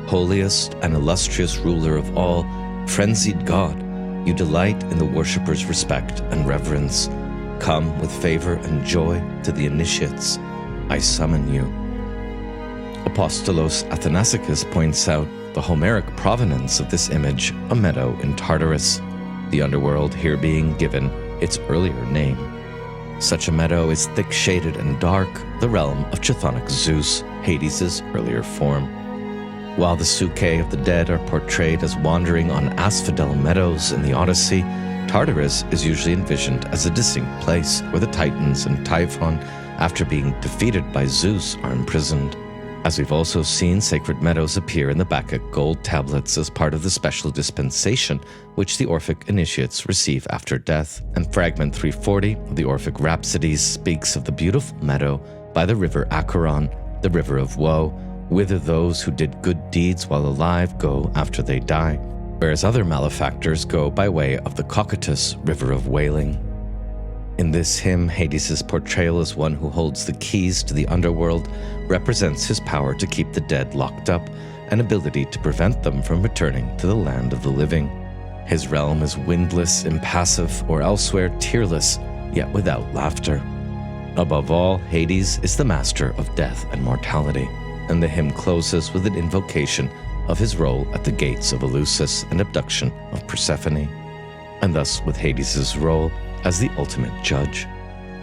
Holiest and illustrious ruler of all, frenzied God, you delight in the worshipper's respect and reverence. Come with favor and joy to the initiates. I summon you. Apostolos Athanasicus points out the Homeric provenance of this image, a meadow in Tartarus, the underworld here being given its earlier name. Such a meadow is thick-shaded and dark, the realm of Chthonic Zeus, Hades' earlier form. While the Suke of the dead are portrayed as wandering on asphodel meadows in the Odyssey, Tartarus is usually envisioned as a distinct place where the Titans and Typhon, after being defeated by Zeus, are imprisoned. As we've also seen, sacred meadows appear in the Bacchic gold tablets as part of the special dispensation which the Orphic initiates receive after death, and fragment 340 of the Orphic Rhapsodies speaks of the beautiful meadow by the river Acheron, the river of woe, whither those who did good deeds while alive go after they die, whereas other malefactors go by way of the Cocytus, river of wailing. In this hymn, Hades' portrayal as one who holds the keys to the underworld represents his power to keep the dead locked up, an ability to prevent them from returning to the land of the living. His realm is windless, impassive, or elsewhere tearless, yet without laughter. Above all, Hades is the master of death and mortality, and the hymn closes with an invocation of his role at the gates of Eleusis and abduction of Persephone, and thus with Hades' role as the ultimate judge.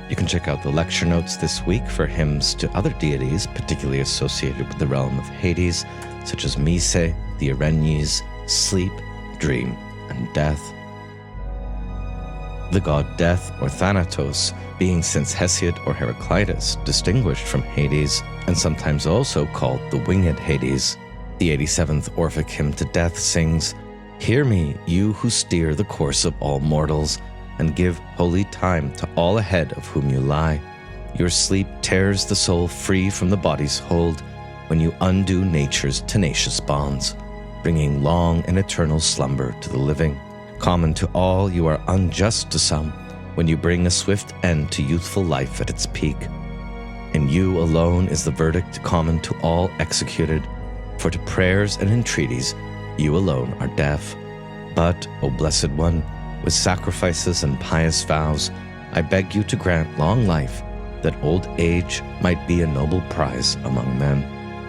You can check out the lecture notes this week for hymns to other deities particularly associated with the realm of Hades, such as Mise, the Erinyes, sleep, dream, and death. The god Death, or Thanatos, being since Hesiod or Heraclitus distinguished from Hades, and sometimes also called the winged Hades. The 87th Orphic hymn to Death sings, "Hear me, you who steer the course of all mortals, and give holy time to all ahead of whom you lie. Your sleep tears the soul free from the body's hold, when you undo nature's tenacious bonds, bringing long and eternal slumber to the living. Common to all, you are unjust to some, when you bring a swift end to youthful life at its peak. In you alone is the verdict common to all executed, for to prayers and entreaties you alone are deaf. But, O Blessed One, with sacrifices and pious vows, I beg you to grant long life, that old age might be a noble prize among men."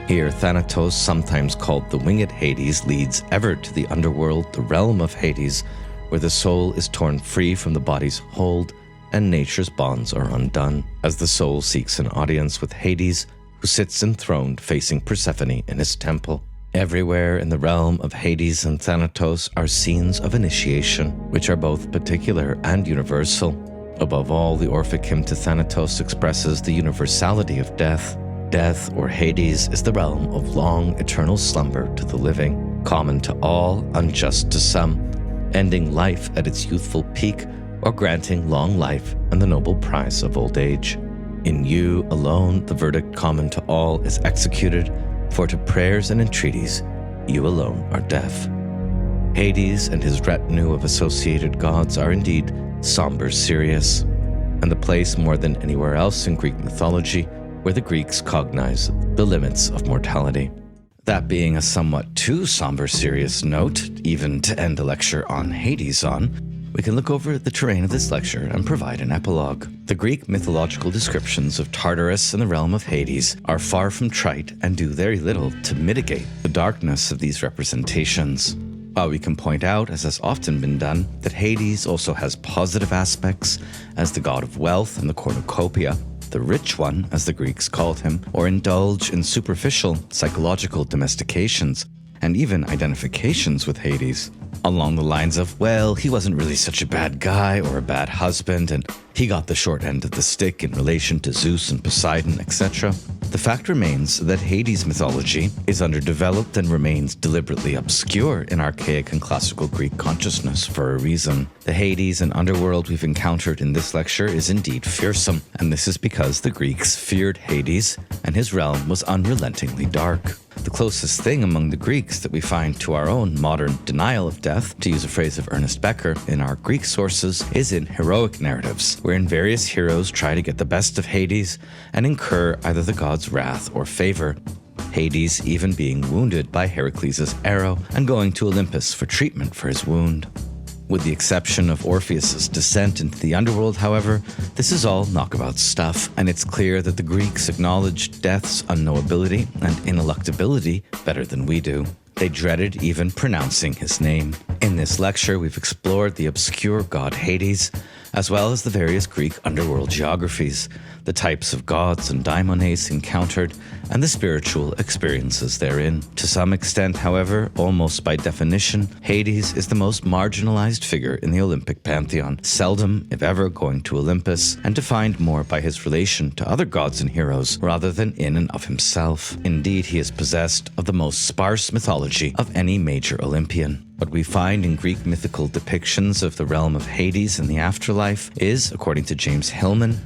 Here, Thanatos, sometimes called the winged Hades, leads ever to the underworld, the realm of Hades, where the soul is torn free from the body's hold and nature's bonds are undone, as the soul seeks an audience with Hades, who sits enthroned facing Persephone in his temple. Everywhere in the realm of Hades and Thanatos are scenes of initiation, which are both particular and universal. Above all, the Orphic hymn to Thanatos expresses the universality of death. Death, or Hades, is the realm of long, eternal slumber to the living, common to all, unjust to some, ending life at its youthful peak, or granting long life and the noble prize of old age. In you alone the verdict common to all is executed, for to prayers and entreaties you alone are deaf. Hades and his retinue of associated gods are indeed somber, serious, and the place more than anywhere else in Greek mythology where the Greeks cognize the limits of mortality. That being a somewhat too somber, serious note, even to end a lecture on Hades on, we can look over the terrain of this lecture and provide an epilogue. The Greek mythological descriptions of Tartaros and the realm of Hades are far from trite and do very little to mitigate the darkness of these representations. While we can point out, as has often been done, that Hades also has positive aspects as the god of wealth and the cornucopia, the rich one, as the Greeks called him, or indulge in superficial psychological domestications and even identifications with Hades, along the lines of, well, he wasn't really such a bad guy or a bad husband, and he got the short end of the stick in relation to Zeus and Poseidon, etc. The fact remains that Hades mythology is underdeveloped and remains deliberately obscure in archaic and classical Greek consciousness for a reason. The Hades and underworld we've encountered in this lecture is indeed fearsome, and this is because the Greeks feared Hades and his realm was unrelentingly dark. The closest thing among the Greeks that we find to our own modern denial of death, to use a phrase of Ernest Becker, in our Greek sources, is in heroic narratives, wherein various heroes try to get the best of Hades and incur either the god's wrath or favor. Hades even being wounded by Heracles' arrow and going to Olympus for treatment for his wound. With the exception of Orpheus' descent into the underworld, however, this is all knockabout stuff, and it's clear that the Greeks acknowledged death's unknowability and ineluctability better than we do. They dreaded even pronouncing his name. In this lecture, we've explored the obscure god Hades, as well as the various Greek underworld geographies, the types of gods and daimones encountered, and the spiritual experiences therein. To some extent, however, almost by definition, Hades is the most marginalized figure in the Olympic pantheon, seldom, if ever, going to Olympus, and defined more by his relation to other gods and heroes rather than in and of himself. Indeed, he is possessed of the most sparse mythology of any major Olympian. What we find in Greek mythical depictions of the realm of Hades and the afterlife is, according to James Hillman,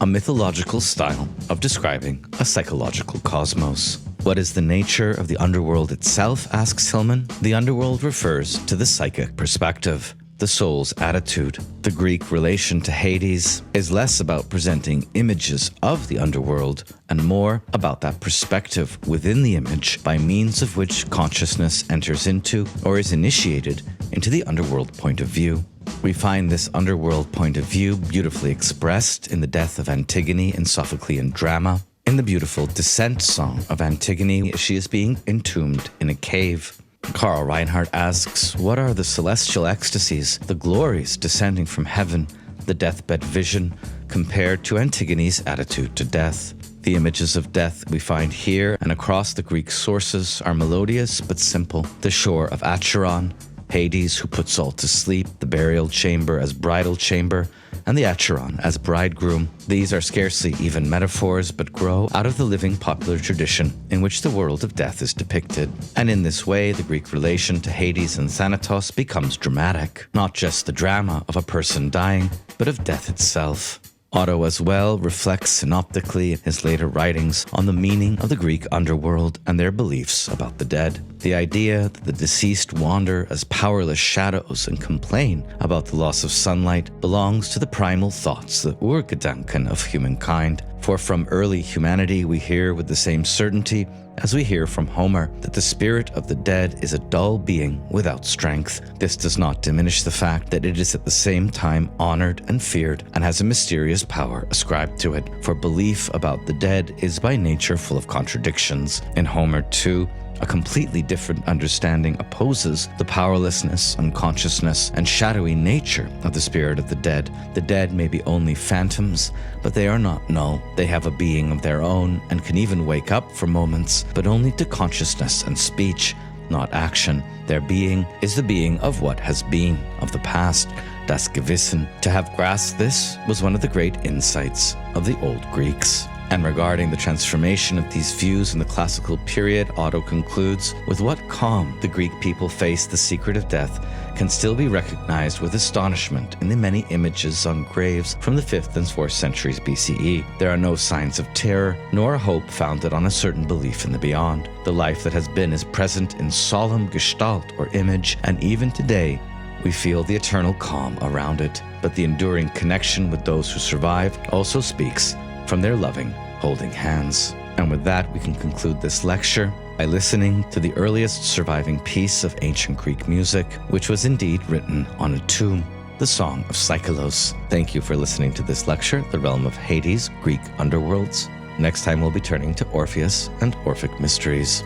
a mythological style of describing a psychological cosmos. What is the nature of the underworld itself, asks Hillman. The underworld refers to the psychic perspective. the soul's attitude. The Greek relation to Hades is less about presenting images of the underworld and more about that perspective within the image by means of which consciousness enters into or is initiated into the underworld point of view. We find this underworld point of view beautifully expressed in the death of Antigone in Sophoclean drama. In the beautiful Descent song of Antigone, she is being entombed in a cave. Karl Reinhardt asks, what are the celestial ecstasies, the glories descending from heaven, the deathbed vision, compared to Antigone's attitude to death? The images of death we find here and across the Greek sources are melodious but simple. The shore of Acheron, Hades who puts all to sleep, the burial chamber as bridal chamber, and the Acheron as bridegroom. These are scarcely even metaphors, but grow out of the living popular tradition in which the world of death is depicted. And in this way, the Greek relation to Hades and Thanatos becomes dramatic, not just the drama of a person dying, but of death itself. Otto as well reflects synoptically in his later writings on the meaning of the Greek underworld and their beliefs about the dead. The idea that the deceased wander as powerless shadows and complain about the loss of sunlight belongs to the primal thoughts, the Urgedanken of humankind. For from early humanity we hear with the same certainty as we hear from Homer that the spirit of the dead is a dull being without strength. This does not diminish the fact that it is at the same time honored and feared and has a mysterious power ascribed to it, for belief about the dead is by nature full of contradictions. In Homer, too, a completely different understanding opposes the powerlessness, unconsciousness, and shadowy nature of the spirit of the dead. The dead may be only phantoms, but they are not null. They have a being of their own and can even wake up for moments, but only to consciousness and speech, not action. Their being is the being of what has been, of the past, das Gewissen. To have grasped this was one of the great insights of the old Greeks. And regarding the transformation of these views in the classical period, Otto concludes, with what calm the Greek people face the secret of death can still be recognized with astonishment in the many images on graves from the 5th and 4th centuries BCE. There are no signs of terror, nor a hope founded on a certain belief in the beyond. The life that has been is present in solemn gestalt or image, and even today, we feel the eternal calm around it. But the enduring connection with those who survive also speaks from their loving, holding hands. And with that, we can conclude this lecture by listening to the earliest surviving piece of ancient Greek music, which was indeed written on a tomb, the Song of Seikilos. Thank you for listening to this lecture, The Realm of Hades, Greek Underworlds. Next time, we'll be turning to Orpheus and Orphic Mysteries.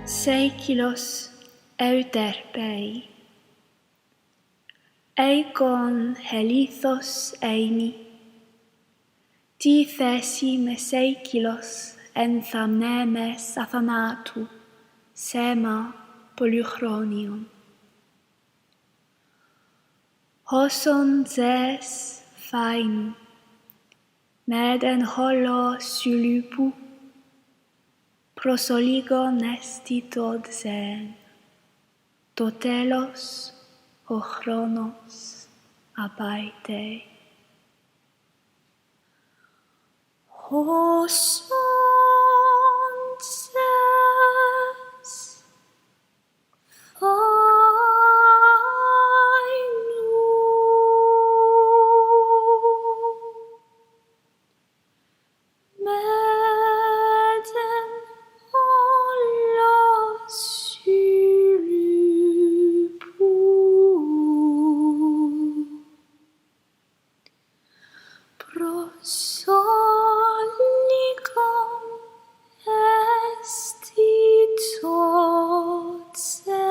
Seikilos euterpei, eikon helithos eimi, τι θέση με Seikilos ενθαμνέμες αθανάτου, σέμα πολυχρόνιον. Όσον ζες φάινου, μεν εν χολό σουλουπού, προσολίγον εστι το дзεν, το τέλος ο χρόνος απάιτε. Όσον ζες φάινου, μεν εν χολό σουλουπού, προσολίγον εστι το дзεν,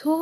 το